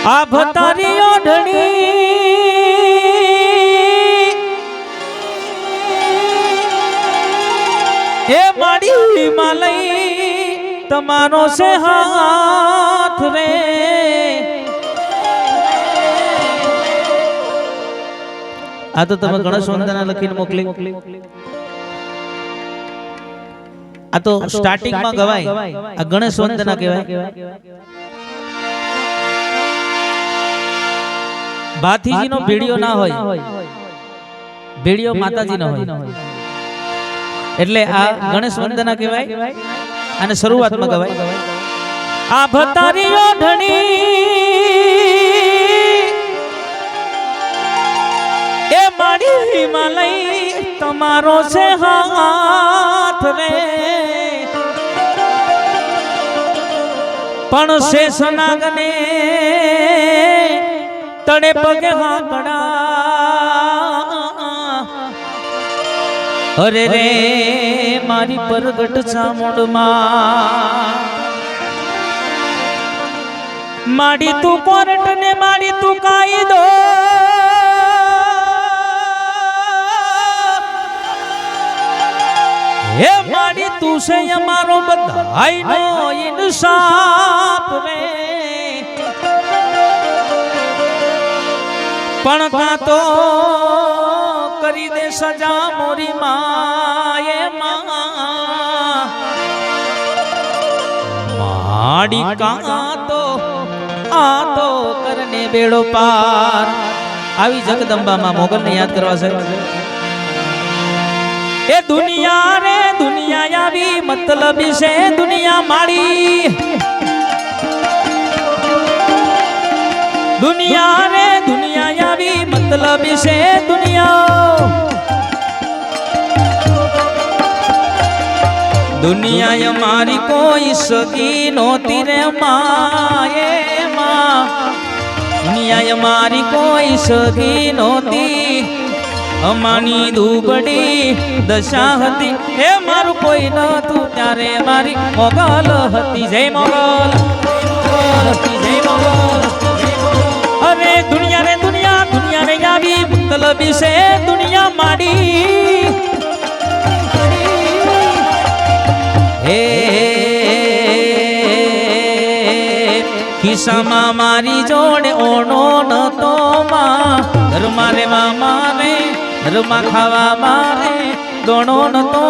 આ ભતારી ઓઢણી એ માડી માલઈ તમારો છે હાથ રે આ તો તમે ગણેશ વંદના લખીને મોકલી આ તો સ્ટાર્ટિંગ માં ગવાય આ ગણેશ વંદના કહેવાય ભાથીજી નો ભીડિયો ના હોય ભીડિયો માતાજી નો હોય એટલે આ ગણેશ વંદના કહેવાય અને શરૂઆતમાં ગવાય આ ભતારી ઓઢણી એ માડી માલઈ તમારો છે હાથ રે પણ શેષનાગને તડે પગે હાકડા અરે રે મારી પરગટ ચામુંડમાં માડી તું કોરટ ને માડી તું કાયદો હે માડી તું છે અમારો બધાયનો ઇન્સાફ રે પણ કા તો કરી દે સજા મોરી માએ માડી કા તો આ તો કરને બેડો પાર આવી જગદંબામાં મોગલને યાદ કરવા છે એ દુનિયા રે દુનિયા આવી મતલબ છે દુનિયા માડી દુનિયા રે દુનિયા આવી મતલબ છે દુનિયા દુનિયા મારી કોઈ સગી નહોતી રે માએ માં દુનિયા મારી કોઈ સગી નહોતી અમાની દુબડી દશા હતી હે મારું કોઈ નતું ત્યારે મારી મોગલ હતી જય મોગલ જય મોગલ અરે દુનિયા રે દુનિયા રે આવી મતલબ છે દુનિયા માડી હે ખિસ્સામાં મારી જોડે ઓણો નતો માં ઘરમાં રેવા મારે ઘરમાં ખાવા મારે દોણો નતો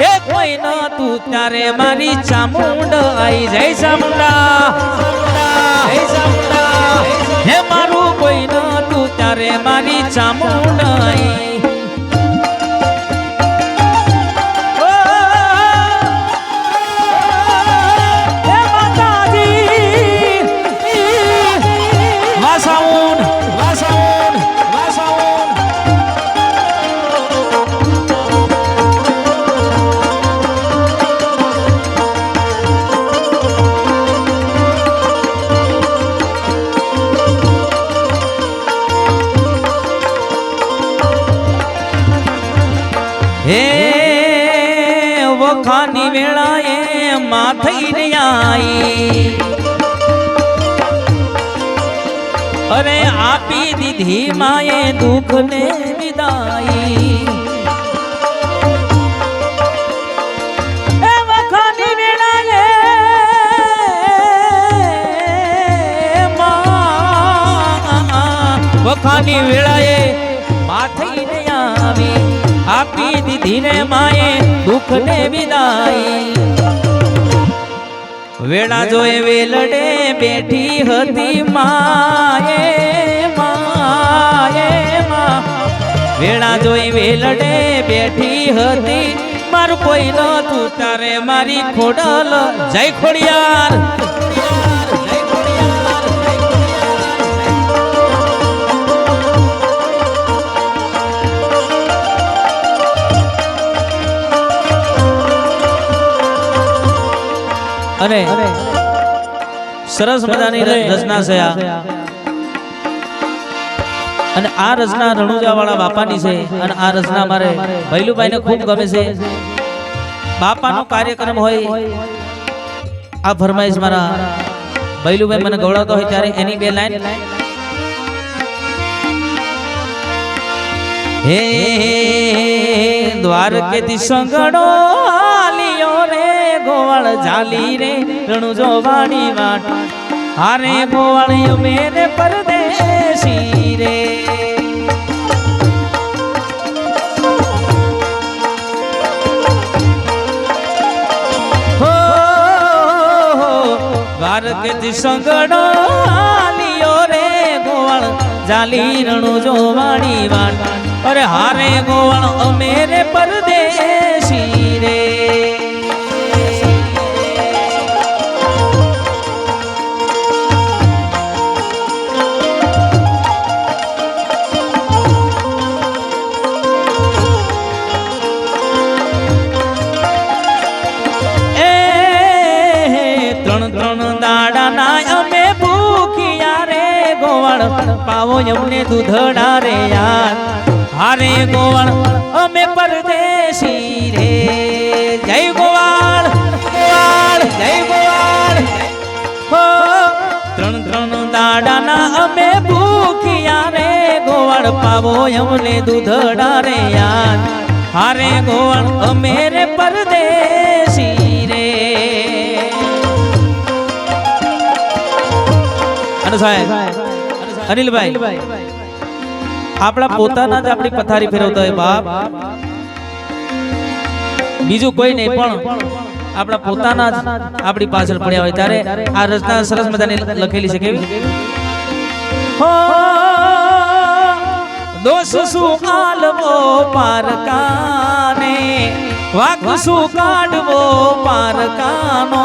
એ કોઈ નતું ત્યારે મારી ચામુંડ આઈ જય ચામુંડા જય ચામુંડા હે મારું કોઈ નતું ત્યારે મારી ચામુંડ આઈ હે વખાની વેળાએ માથઈ આઈ અરે આપી દીધી માએ દુઃખ ને વિદાઈ હે વખાની વેળાએ વખાની વેળાએ માથઈ આવી આપી દીધી ને માએ દુઃખ ને વિદાઈ વેળા જોએ વેલડે બેઠી હતી માએ વેળા જોઈ વેલડે બેઠી હતી મારું કોઈ નતું તારે મારી ખોડલ જય ખોડિયાર અને સરસ મજાની રચના છે અને આ રચના રણુજા વાળા બાપાની છે અને આ રચના મારે ભૈલુભાઈ ને ખૂબ ગમે છે બાપાનો કાર્યક્રમ હોય આ ફરમાઈશ મારા ભૈલુભાઈ મને ગવડાવતો હોય ત્યારે એની બે લાઈન હે દ્વારકેથી સંગડો આલિયો રે ગોવાળ જાલી રે રણુ જોવાણી વાટ હારે ગોવાળ મેરે પરદેશી રે દ્વારકેથી સંગડો આલિયો રે ગોવાળ જાલી રણુ જોવાણી વાટ અરે હારે ગોવાળ અમેરે પરદેશી રે પાવો અમને દૂધડા રે યાર હારે ગોવાળ અમે પરદેશી રે જય ગોવાળ ગોવાળ જય ગોવાળ હો ત્રણ દાડાના અમે ભૂખ્યા રે ગોવાળ પાવો અમને દૂધડા રે યાર હારે ગોવાળ અમે રે પરદેશી રે અને સાહેબ અનિલભાઈ આપણા પોતાના જ આપણી પથારી ફેરવતા હોય બાપ બીજું કોઈ નહીં પણ આપણા પોતાના જ આપણી પાછળ પડ્યા હોય ત્યારે આ રચના સરસ મજાની લખેલી છે કેવી હો દોષ શું આલવો પારકાને વાક શું કાઢવો પારકાનો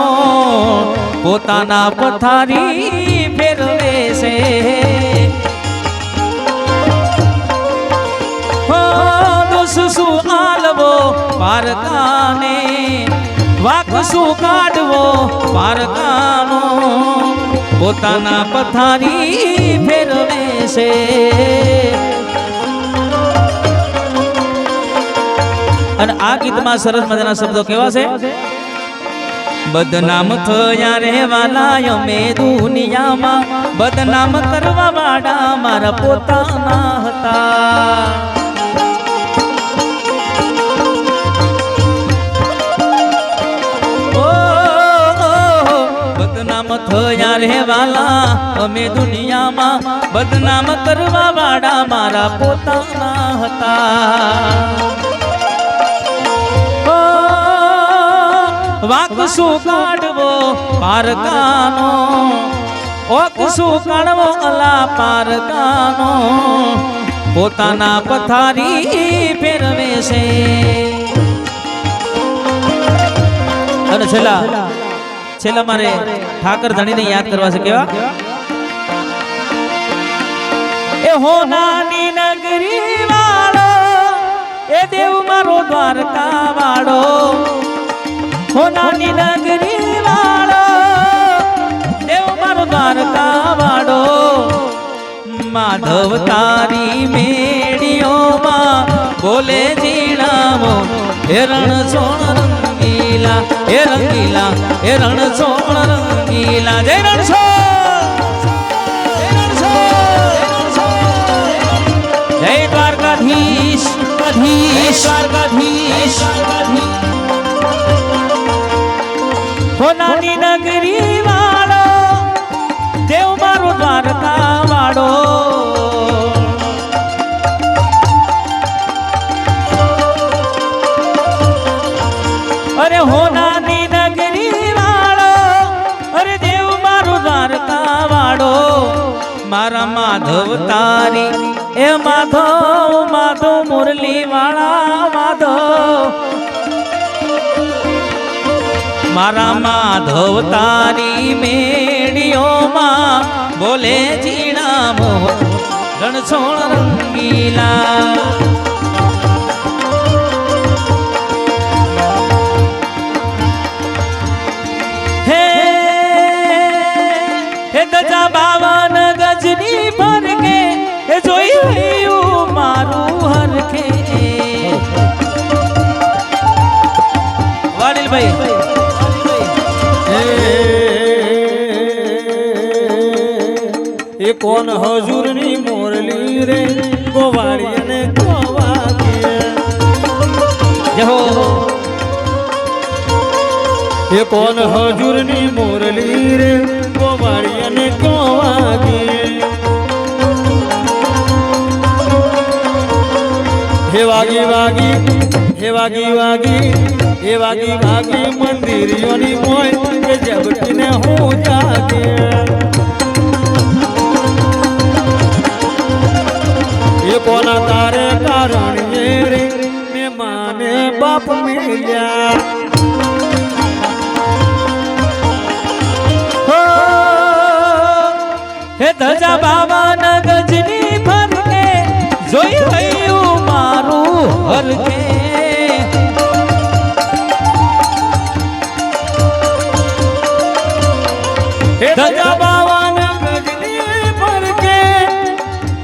પોતાના પથારી ફેરવે છે શું આલવો પારકાને વાક શું કાઢવો પારકાનો પોતાના પથારી ફેરવે છે અને આ ગીતમાં સરસ મજાના શબ્દો કેવા છે બદનામ થયા રે વાલા અમે દુનિયામાં બદનામ કરવા વાળા મારા પોતાના હતા બદનામ થયા રે વાલા અમે દુનિયામાં બદનામ કરવા વાળા મારા પોતાના હતા વાક શું કાઢવો પારકાનો ઓક શું કાઢવો અલા પારકાનો પોતાના પથારી ફેરવે છે અને છેલ્લા મારે ઠાકર ધણીને યાદ કરવા છે કેવા એ હોનાની નગરી વાળો એ દેવ મારો દ્વારકા વાળો હોનાની નગરી વાળો દેવ મારો દ્વારકા વાળો માધવ તારી મેડીઓમાં બોલે જીણાવો હે રણ સોણ રંગીલા હે રંગીલા હે રણ સોણ રંગીલા જય જય દ્વારકાધીશ દ્વારકાધીશ હોનાની નગરી વાળો દેવ મારો દ્વારકા વાળો અરે હોનાની નગરી વાળો અરે દેવ મારો દ્વારકા વાળો મારા માધવ તારી એ માધવ મુરલી વાળા માધવ મારા માધવ તારી મેડીઓમાં બોલે જીણા મો રણછોડ રંગીલા હે ગજા 52 ગજની ફરકે જોઈ મારું હરખે વાડીલભાઈ એ કોણ હજુરની મોરલી રે ગોવાળી અને ગોવાગીએ એ કોણ હજુરની મોરલી રે ગોવાળી અને ગોવાગીએ હે વાગી વાગી હે વાગી વાગી હે વાગી વાગી મંદિરિયોની મોય કે જબટીને હું જાગે એ કોના તારે કારણ રે મેં માને બાપ મિલ્યા હે ધજા બાવન ગજની ફરકે જોઈ ગયું મારું હરકે હે ધજા બાવન ગજની ફરકે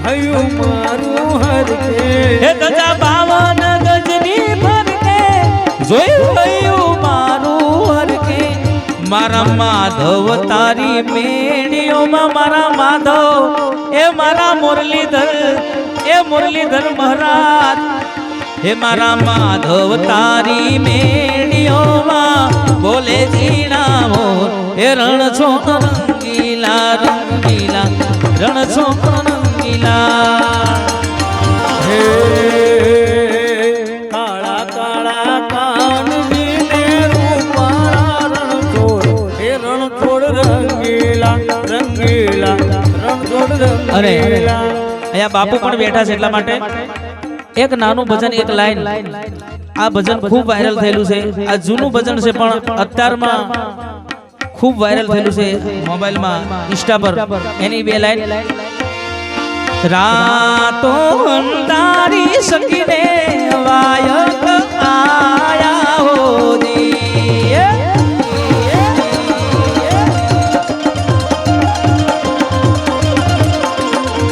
હયું મારું હરકે હે ધજા બાવન ગજની ફરકે જોઈ ગયું મારું હરકે મારા માધવ તારી મેણીઓમાં મારા માધવ એ મારા મુરલીધર મહારાજ હે મારા માધવ તારી મેણીઓમાં બોલે જીણા મોર એ રણ છો રંગીલા રંગીલા રણ છો રંગીલા હે કાળા કાળા કાન વિને રૂપાળા રણછોડ હે રણછોડ રંગીલા રંગીલા રણછોડ રંગીલા અહીંયા બાપુ પણ બેઠા છે એટલા માટે એક નાનું ભજન એક લાઈન આ ભજન ખૂબ વાયરલ થયેલું છે આ જૂનું ભજન છે પણ અત્યારમાં ખૂબ વાયરલ થયેલું છે મોબાઈલમાં ઇન્સ્ટા પર એની બે લાઈન રાતો અંધારી શકીને વાયક આયા હોજી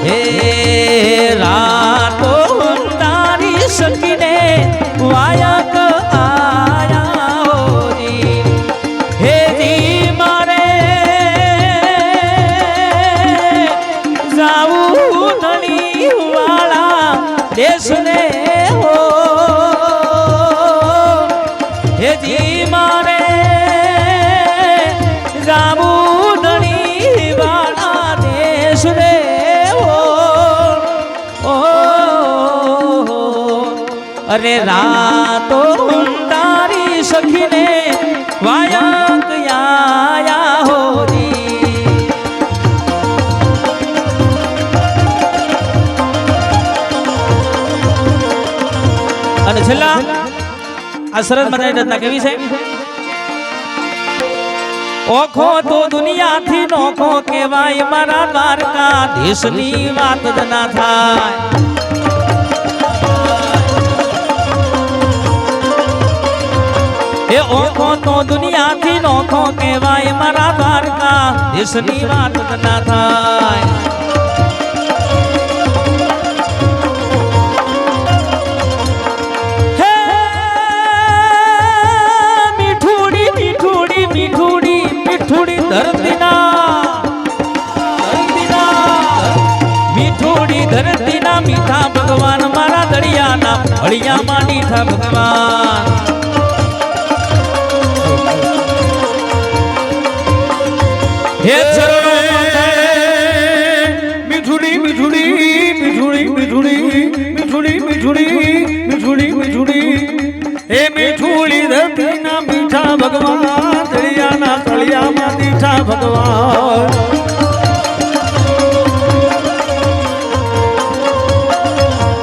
હે રાતો અંધારી શકીને વાયક આયા હોજી હે જી મારે જાવું ધણી વાળા દેશને હો હે જી મારે જાવું ધણી વાળા દેશને અરે રાતો તારી સખીને વાયક આયા હોરી અને છેલ્લા આ સરસ મજાની રચના કેવી છે ઓખો તો દુનિયાથી નોખો કહેવાય મારા દ્વારકા દેશની વાત જ ના થાય એ ઓખો તો દુનિયાથી નોખો કહેવાય મારા દ્વારકા દેશની વાત ના થાય હે મીઠુડી મીઠુડી મીઠુડી મીઠુડી ધરતીના મીઠુડી ધરતીના મીઠા ભગવાન મારા દળિયાના હળિયામાં મીઠા ભગવાન હે ચરણો મીઠુડી મીઠુડી મીઠુડી મીઠુડી મીઠુડી મીઠુડી મીઠુડી મીઠુડી હે મીઠુડી ધરતીના મીઠા ભગવાન તળિયાના તળિયામાં મીઠા ભગવાન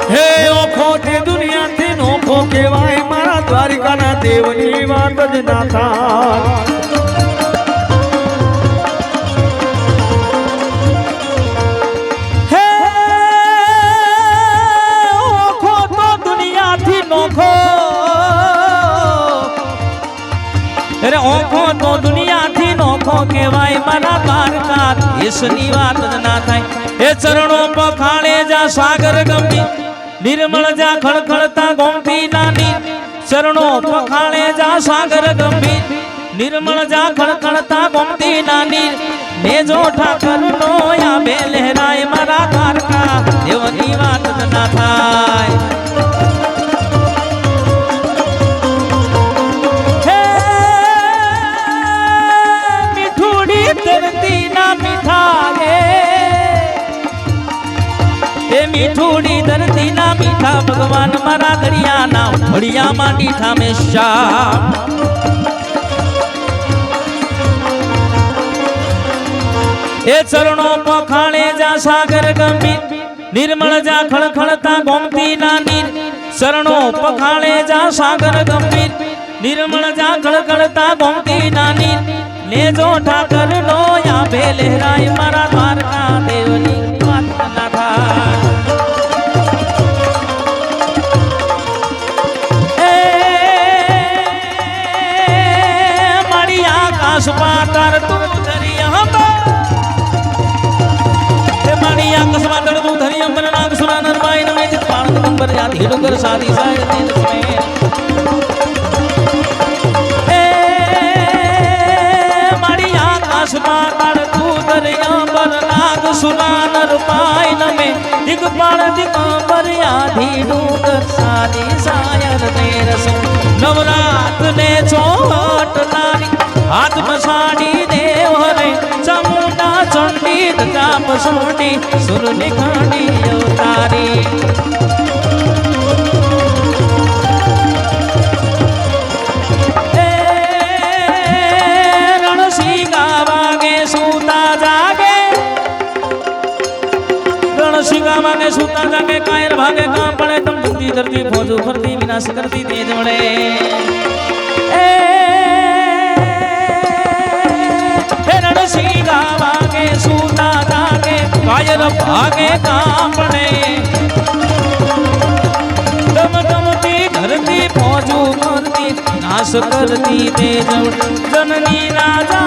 હે ઓખો તે દુનિયાથી નોખો કહેવાય મારા દ્વારિકાના દેવની વાત જ ના થાય ઓખો તો દુનિયાથી નોખો કહેવાય મારા દ્વારકા દેશની વાત જ ના થાય એ ચરણો પખાળે જા સાગર ગંભીર નિર્મળ જા ખળખળતા ગોમતી નાની ચરણો પખાળે જા સાગર ગંભીર નિર્મળ જા ખળખળતા ગોમતી નાની ને જો ઠાકર નો આ બે લહેરા મીઠુડી ધરતીના મીઠા ભગવાન મારા ઘડિયાના ઘડિયામાં ડીઠા મેં શ્યામ એ ચરણો પખાણે જા સાગર ગંભીર નિર્મળ જા ખળખળતા ગોમતી ના નીર ચરણો પખાણે જા સાગર ગંભીર નિર્મળ જા ખળખળતા ગોમતી ના નીર લેજો ઠાકર નો યાભે લહેરાય મારા દ્વારકા દેવની વાત ના થાય એ મારી આકાશ પાતાર તું ધરી હંબા એ મારી આકાશ પાતાર તું ધરી અંબર નાગ સુરા નરમાઈ નમે ચિત પાણત અંબર જાતિ ડુંગર સાદી સાય તેજ સ્મે આસમાન તું દરિયા પર નાગ સુનાનર પાય નમે દિગપાળ દિગંબર આધી ડુંગર સાદી સાયર તેરસ નવરાત ને ચોટ લારી હાથમાં સાડી દેવ હરે ચામુંડા ચંડી ચાપ સોડી સુર નિખાડી અવતારી मांगे सूता जाके कायर भागे काम पड़े तुम जुगती धरती फौजू फरती विनाश करती तेज मड़े रणसिंगा भागे सूता जाके कायर भागे काम पड़े दम दमती धरती फौजू फरती नाश करती तेज जननी राजा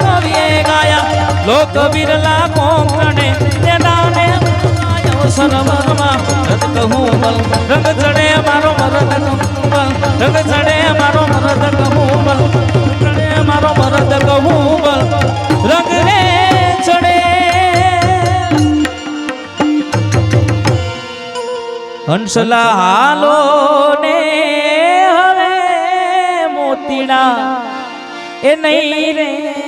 कविए गाया लोक बिरला कोंकणे दाने सरवरमा रत कहूँ बल रंग चढ़े मारो मरद कहूँ बल रंग चढ़े मारो मरद कहूँ बल चढ़े मारो मरद कहूँ बल रंग रे चढ़े हंसला हालो ने हवे मोतीड़ा ए नहीं रे